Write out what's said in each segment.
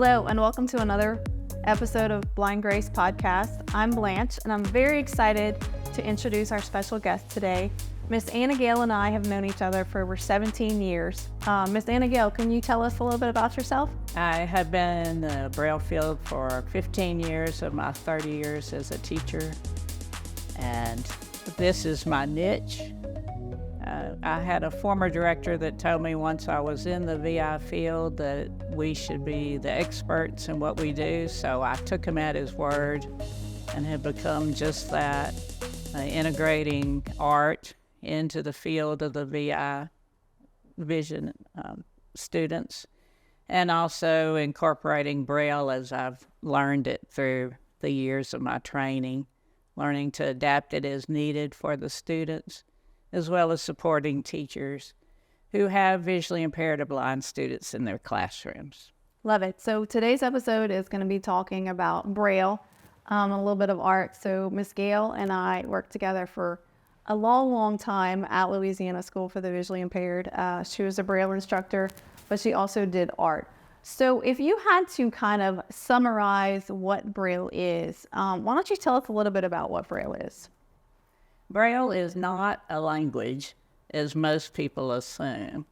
Hello, and welcome to another episode of Blind Grace Podcast. I'm Blanche, and I'm very excited to introduce our special guest today. Miss Anna Gayle and I have known each other for over 17 years. Miss Anna Gayle, can you tell us a little bit about yourself? I have been in the Braille field for 15 years of my 30 years as a teacher, and this is my niche. I had a former director that told me once I was in the VI field that we should be the experts in what we do, so I took him at his word and have become just that, integrating art into the field of the VI vision students, and also incorporating Braille as I've learned it through the years of my training, learning to adapt it as needed for the students, as well as supporting teachers who have visually impaired or blind students in their classrooms. Love it. So today's episode is going to be talking about Braille, a little bit of art. So Miss Gayle and I worked together for a long time at Louisiana School for the Visually Impaired. She was a Braille instructor, but she also did art. So if you had to kind of summarize what Braille is, why don't you tell us a little bit about what Braille is? Braille is not a language, as most people assume.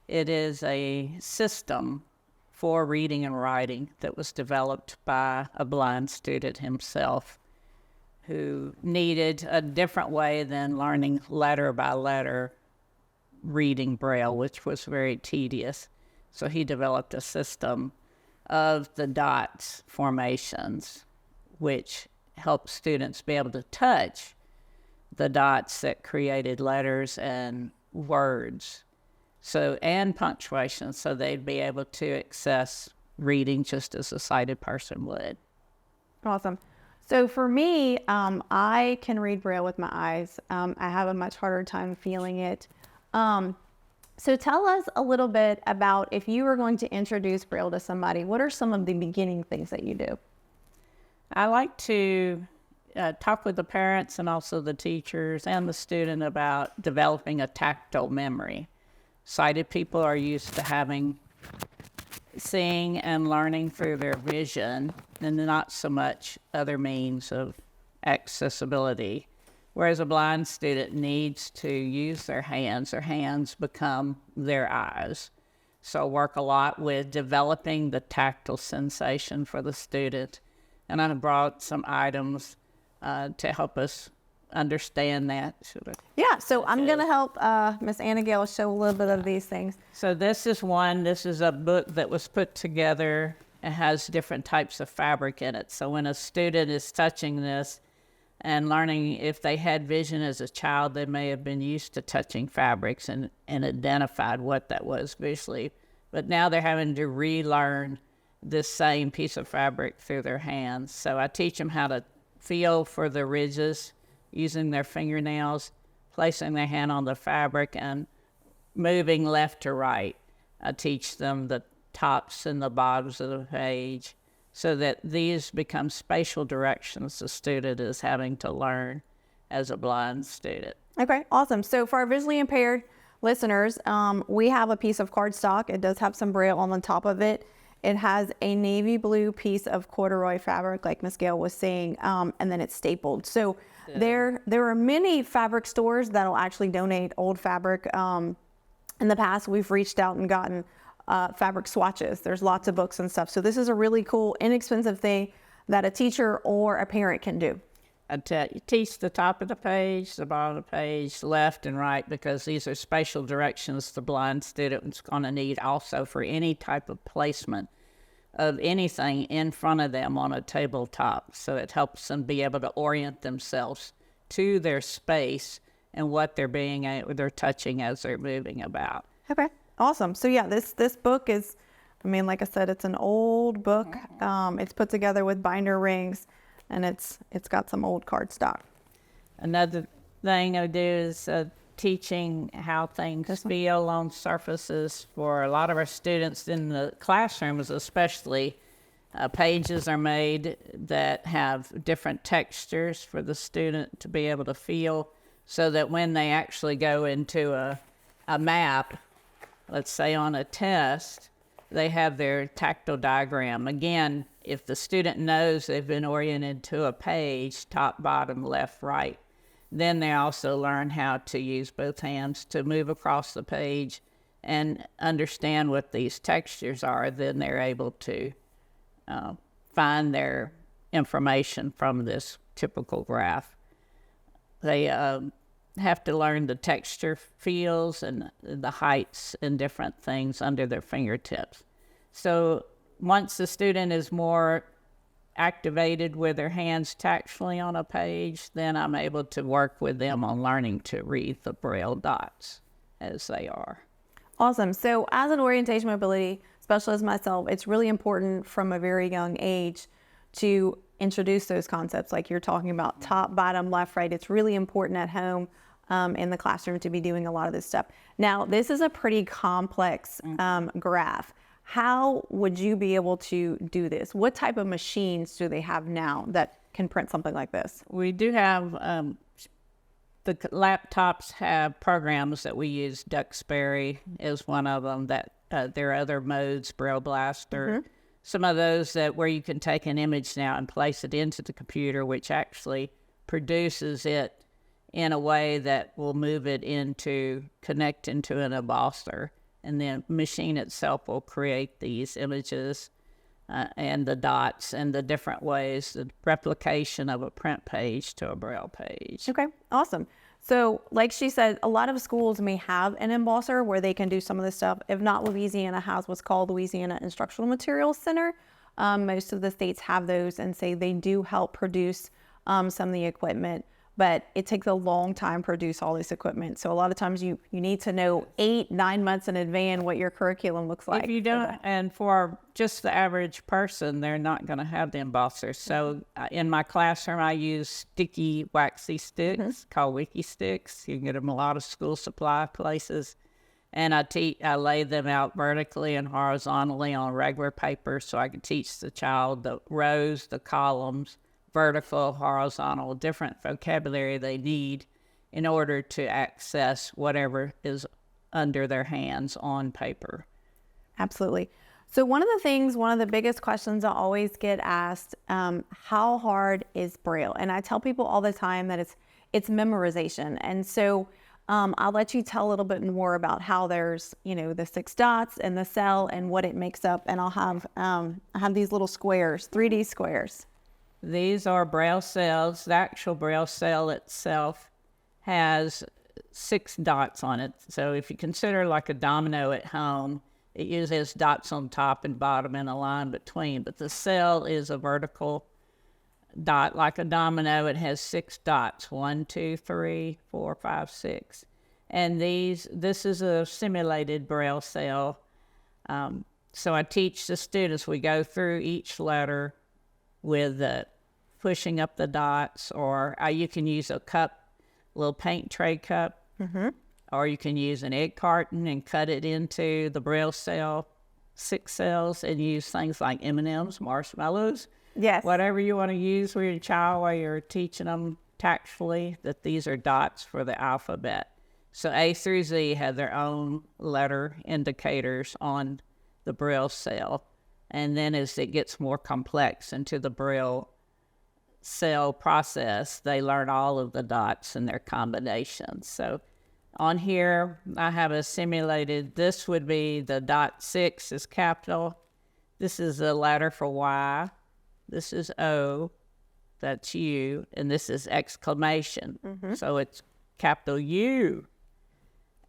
It is a system for reading and writing that was developed by a blind student himself who needed a different way than learning letter by letter reading Braille, which was very tedious. So he developed a system of the dots formations, which helped students be able to touch the dots that created letters and words, and punctuation, so they'd be able to access reading just as a sighted person would. Awesome. So for me, I can read Braille with my eyes. I have a much harder time feeling it. So tell us a little bit about, if you were going to introduce Braille to somebody, what are some of the beginning things that you do? I like to talk with the parents and also the teachers and the student about developing a tactile memory. Sighted people are used to seeing and learning through their vision and not so much other means of accessibility. Whereas a blind student needs to use their hands. Their hands become their eyes. So I work a lot with developing the tactile sensation for the student. And I brought some items to help us understand that. Yeah, so I'm going to help Miss Anna Gayle show a little bit of these things. So this is a book that was put together and has different types of fabric in it. So when a student is touching this and learning, if they had vision as a child, they may have been used to touching fabrics and identified what that was visually. But now they're having to relearn this same piece of fabric through their hands. So I teach them how to feel for the ridges using their fingernails, placing their hand on the fabric and moving left to right. I teach them the tops and the bottoms of the page so that these become spatial directions the student is having to learn as a blind student. Okay, awesome. So for our visually impaired listeners, we have a piece of cardstock. It does have some Braille on the top of it. It has a navy blue piece of corduroy fabric, like Miss Gayle was saying, and then it's stapled. So there are many fabric stores that'll actually donate old fabric. In the past, we've reached out and gotten fabric swatches. There's lots of books and stuff. So this is a really cool, inexpensive thing that a teacher or a parent can do. You teach the top of the page, the bottom of the page, left and right, because these are spatial directions the blind student is going to need also for any type of placement of anything in front of them on a tabletop. So it helps them be able to orient themselves to their space and what they're touching as they're moving about. Okay, awesome. So yeah, this book is, like I said, it's an old book. It's put together with binder rings, and it's got some old cardstock. Another thing I do is teaching how things feel on surfaces for a lot of our students in the classrooms, especially. Pages are made that have different textures for the student to be able to feel, so that when they actually go into a map, let's say on a test, they have their tactile diagram. Again, if the student knows they've been oriented to a page, top, bottom, left, right, then they also learn how to use both hands to move across the page and understand what these textures are. Then they're able to find their information from this typical graph. They have to learn the texture feels and the heights and different things under their fingertips. So once the student is more activated with their hands tactily on a page, then I'm able to work with them on learning to read the Braille dots as they are. Awesome. So as an orientation mobility specialist myself, it's really important from a very young age to introduce those concepts like you're talking about, top, bottom, left, right. It's really important at home in the classroom to be doing a lot of this stuff. Now, this is a pretty complex graph. How would you be able to do this? What type of machines do they have now that can print something like this? We do have, the laptops have programs that we use. Duxbury is one of them. That there are other modes, Braille Blaster. Some of those that where you can take an image now and place it into the computer, which actually produces it in a way that will move it into, connect into an embosser. And the machine itself will create these images and the dots and the different ways, the replication of a print page to a Braille page. Okay, awesome. So like she said, a lot of schools may have an embosser where they can do some of this stuff. If not, Louisiana has what's called Louisiana Instructional Materials Center. Most of the states have those and say they do help produce some of the equipment, but it takes a long time to produce all this equipment. So a lot of times you need to know 8-9 months in advance what your curriculum looks like. If you don't, and for just the average person, they're not going to have the embosser. So in my classroom, I use sticky, waxy sticks called Wiki sticks. You can get them a lot of school supply places. And I lay them out vertically and horizontally on regular paper so I can teach the child the rows, the columns, vertical, horizontal, different vocabulary they need in order to access whatever is under their hands on paper. Absolutely. So one of the biggest questions I always get asked, how hard is Braille? And I tell people all the time that it's memorization. And so I'll let you tell a little bit more about how there's, the 6 dots and the cell and what it makes up. And I'll have these little squares, 3D squares. These are Braille cells. The actual Braille cell itself has 6 dots on it. So if you consider like a domino at home, it usually has dots on top and bottom and a line between. But the cell is a vertical dot like a domino. It has 6 dots, 1, 2, 3, 4, 5, 6. And this is a simulated Braille cell. So I teach the students, we go through each letter with pushing up the dots, or you can use a cup, little paint tray cup, or you can use an egg carton and cut it into the Braille cell, 6 cells, and use things like M&Ms, marshmallows, whatever you want to use with your child while you're teaching them tactfully, that these are dots for the alphabet. So A through Z have their own letter indicators on the Braille cell. And then as it gets more complex into the Braille cell process, they learn all of the dots and their combinations. So on here, I have a simulated, this would be the dot 6 is capital. This is the letter for Y. This is O, that's U, and this is exclamation. So it's capital U.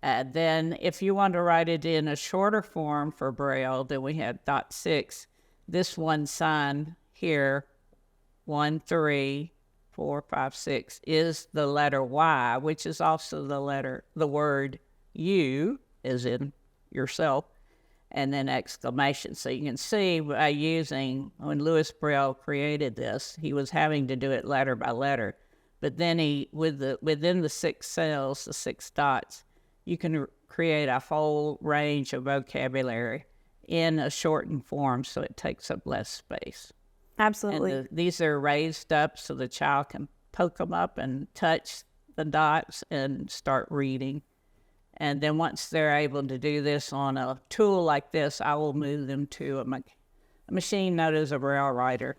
And then if you want to write it in a shorter form for Braille, then we have dot 6. This one sign here, 1, 3, 4, 5, 6, is the letter Y, which is also the word you, as in yourself, and then exclamation. So you can see by using, when Louis Braille created this, he was having to do it letter by letter. But then within the 6 cells, the 6 dots, you can create a whole range of vocabulary in a shortened form, so it takes up less space. Absolutely. And these are raised up so the child can poke them up and touch the dots and start reading. And then once they're able to do this on a tool like this, I will move them to a machine known as a Braille writer.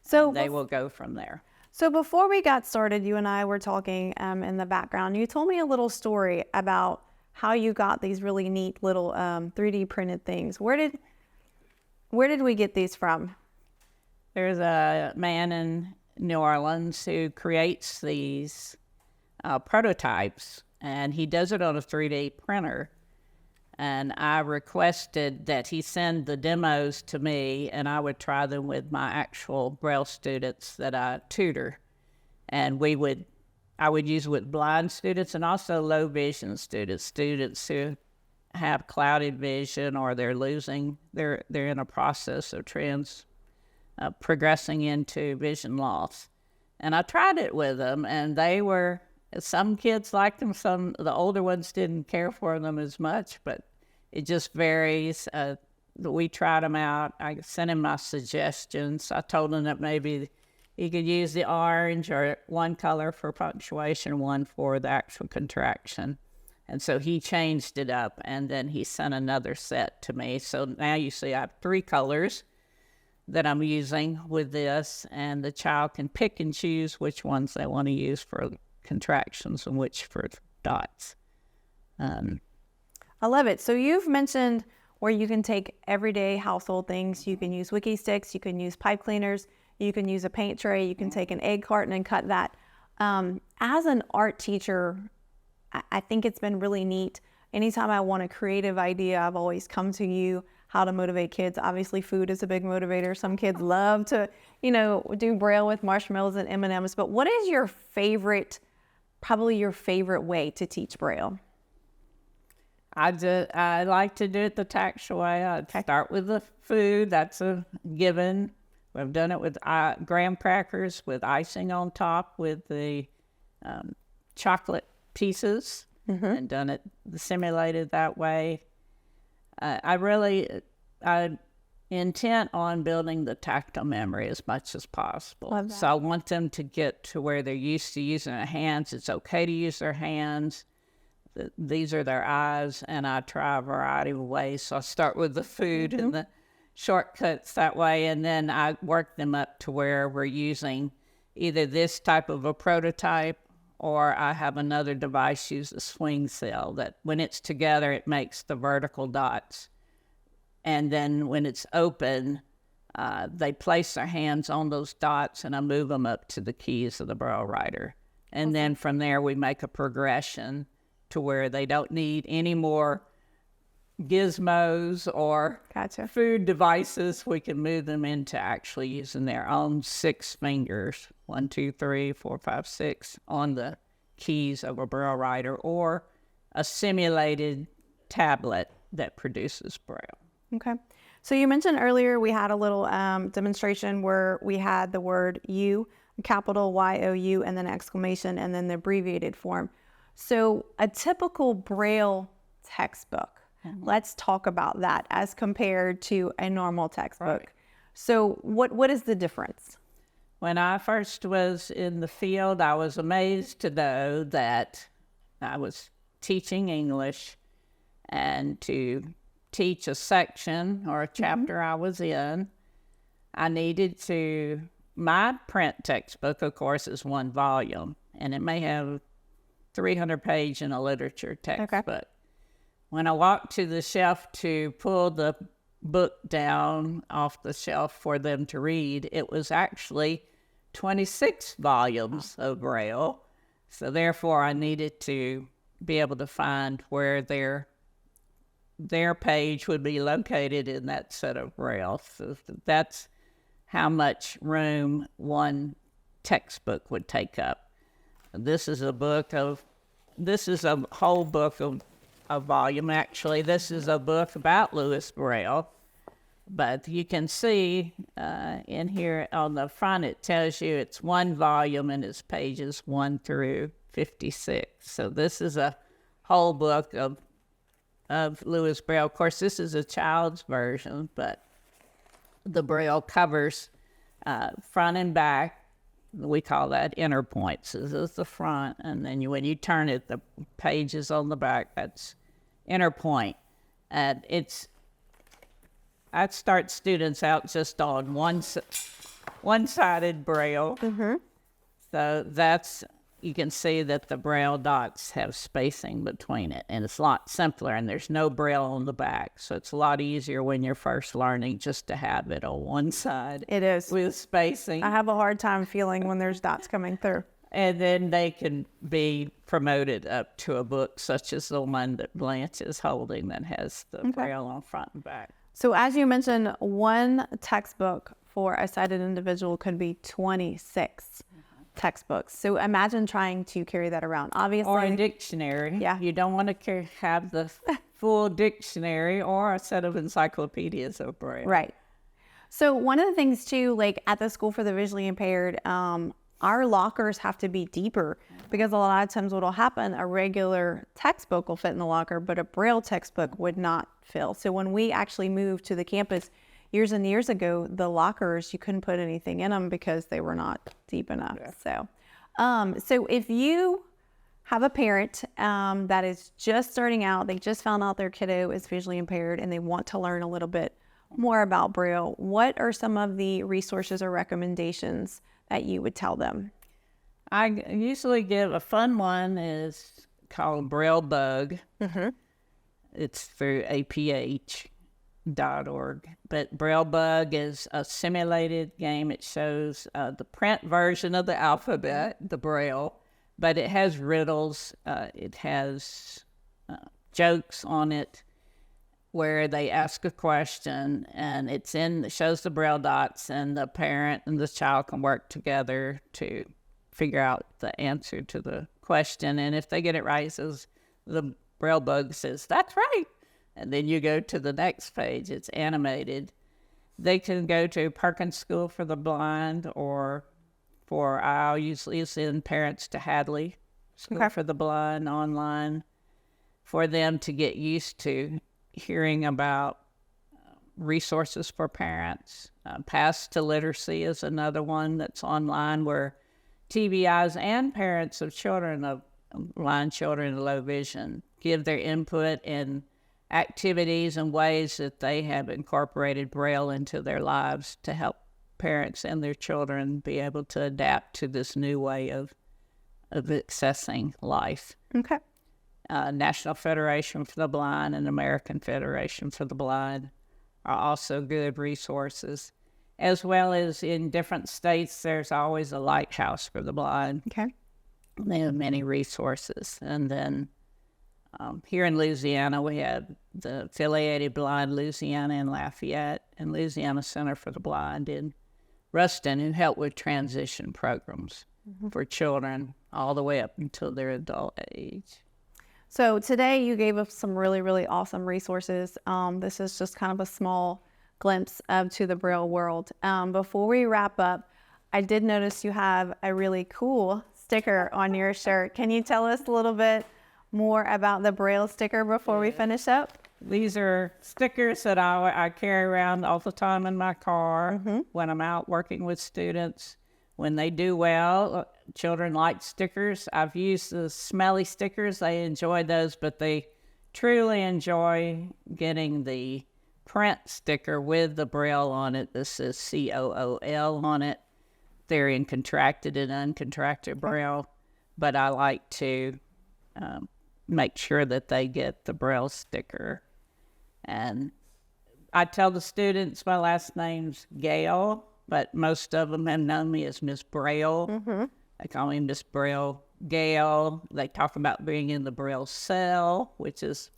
So They will go from there. So before we got started, you and I were talking in the background. You told me a little story about how you got these really neat little 3D printed things. Where did we get these from? There's a man in New Orleans who creates these prototypes, and he does it on a 3D printer. And I requested that he send the demos to me, and I would try them with my actual Braille students that I tutor. And I would use it with blind students and also low vision students who have clouded vision, or they're in a process of progressing into vision loss. And I tried it with them, and some kids liked them, the older ones didn't care for them as much, but it just varies. We tried them out. I sent him my suggestions. I told him that maybe he could use the orange or one color for punctuation, one for the actual contraction. And so he changed it up, and then he sent another set to me. So now you see I have 3 colors that I'm using with this, and the child can pick and choose which ones they want to use for contractions and which for dots. I love it. So you've mentioned where you can take everyday household things. You can use wiki sticks, you can use pipe cleaners, you can use a paint tray, you can take an egg carton and cut that. As an art teacher, I think it's been really neat. Anytime I want a creative idea, I've always come to you, how to motivate kids. Obviously, food is a big motivator. Some kids love to, do Braille with marshmallows and M&Ms. But what is your favorite, probably your favorite way to teach Braille? I like to do it the tactile way. I'd start with the food. That's a given. I've done it with graham crackers with icing on top with the chocolate pieces, and done it simulated that way. I'm intent on building the tactile memory as much as possible. So I want them to get to where they're used to using their hands. It's okay to use their hands. These are their eyes, and I try a variety of ways. So I start with the food and the shortcuts that way, and then I work them up to where we're using either this type of a prototype, or I have another device use a swing cell that when it's together, it makes the vertical dots. And then when it's open, they place their hands on those dots, and I move them up to the keys of the Braille writer. And then from there, we make a progression to where they don't need any more gizmos or food devices. We can move them into actually using their own 6 fingers, 1, 2, 3, 4, 5, 6, on the keys of a Braille writer, or a simulated tablet that produces Braille. Okay. So you mentioned earlier we had a little demonstration where we had the word U, capital Y-O-U, and then exclamation, and then the abbreviated form. So a typical Braille textbook, let's talk about that as compared to a normal textbook. Right. So what is the difference? When I first was in the field, I was amazed to know that I was teaching English, and to teach a section or a chapter I was in, I needed to, my print textbook, of course, is 1 volume, and it may have 300 page in a literature textbook. Okay. When I walked to the shelf to pull the book down off the shelf for them to read, it was actually 26 volumes of Braille. So therefore I needed to be able to find where their page would be located in that set of Braille. So that's how much room 1 textbook would take up. This is a whole book of a volume. Actually, this is a book about Louis Braille. But you can see in here on the front, it tells you it's 1 volume and it's pages 1 through 56. So this is a whole book of Louis Braille. Of course, this is a child's version, but the Braille covers front and back we call that inner points. This is the front, and then when you turn it, the page is on the back. That's inner point. And I start students out just on one-sided Braille. So you can see that the Braille dots have spacing between it, and it's a lot simpler, and there's no Braille on the back. So it's a lot easier when you're first learning just to have it on one side. It is. With spacing. I have a hard time feeling when there's dots coming through. And then they can be promoted up to a book such as the one that Blanche is holding that has the Braille on front and back. So as you mentioned, one textbook for a sighted individual could be 26 textbooks. So imagine trying to carry that around. Obviously, or a dictionary. Yeah. You don't want to have the full dictionary or a set of encyclopedias of Braille. Right. So one of the things too, like at the School for the Visually Impaired, our lockers have to be deeper because a lot of times what will happen, a regular textbook will fit in the locker, but a Braille textbook would not fill. So when we actually moved to the campus years and years ago, the lockers, you couldn't put anything in them because they were not deep enough. Yeah. So if you have a parent that is just starting out, they just found out their kiddo is visually impaired and they want to learn a little bit more about Braille, what are some of the resources or recommendations that you would tell them? I usually give a fun one is called Braille Bug. It's through aph.org. But Braille Bug is a simulated game. It shows the print version of the alphabet, the Braille, but it has riddles. It has jokes on it where they ask a question, and it shows the Braille dots, and the parent and the child can work together to figure out the answer to the question. And if they get it right, the Braille Bug says, "That's right." And then you go to the next page. It's animated. They can go to Perkins School for the Blind, or I'll usually send parents to Hadley School for the Blind online for them to get used to hearing about resources for parents. Path to Literacy is another one that's online where TBIs and parents of blind children and low vision give their input in activities and ways that they have incorporated Braille into their lives to help parents and their children be able to adapt to this new way of accessing life. Okay. National Federation for the Blind and American Federation for the Blind are also good resources, as well as in different states, there's always a Lighthouse for the Blind. Okay. They have many resources. And then here in Louisiana, we have the Affiliated Blind Louisiana in Lafayette and Louisiana Center for the Blind in Ruston, who help with transition programs for children all the way up until their adult age. So today you gave us some really, really awesome resources. This is just kind of a small glimpse to the Braille world. Before we wrap up, I did notice you have a really cool sticker on your shirt. Can you tell us a little bit more about the Braille sticker before we finish up? These are stickers that I carry around all the time in my car when I'm out working with students. When they do well, children like stickers. I've used the smelly stickers. They enjoy those, but they truly enjoy getting the print sticker with the Braille on it. This is COOL on it. They're in contracted and uncontracted Braille, but I like to make sure that they get the Braille sticker. And I tell the students my last name's Gayle, but most of them have known me as Miss Braille. They call me Miss Braille Gayle. They talk about being in the Braille cell, which is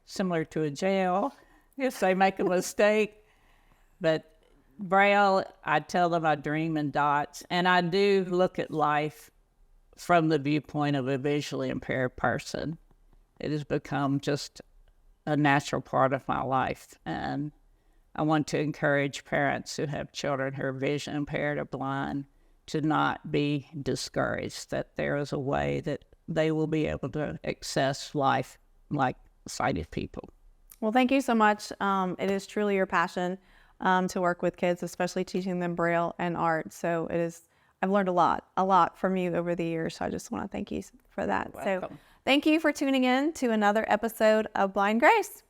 similar to a jail if they make a mistake. But Braille, I tell them I dream in dots, and I do look at life from the viewpoint of a visually impaired person. It has become just a natural part of my life, and I want to encourage parents who have children who are vision impaired or blind to not be discouraged, that there is a way that they will be able to access life like sighted people. Well, thank you so much. It is truly your passion to work with kids, especially teaching them Braille and art. So it is I've learned a lot from you over the years. So I just want to thank you for that. You're So welcome. thank you for tuning in to another episode of Blind Grace.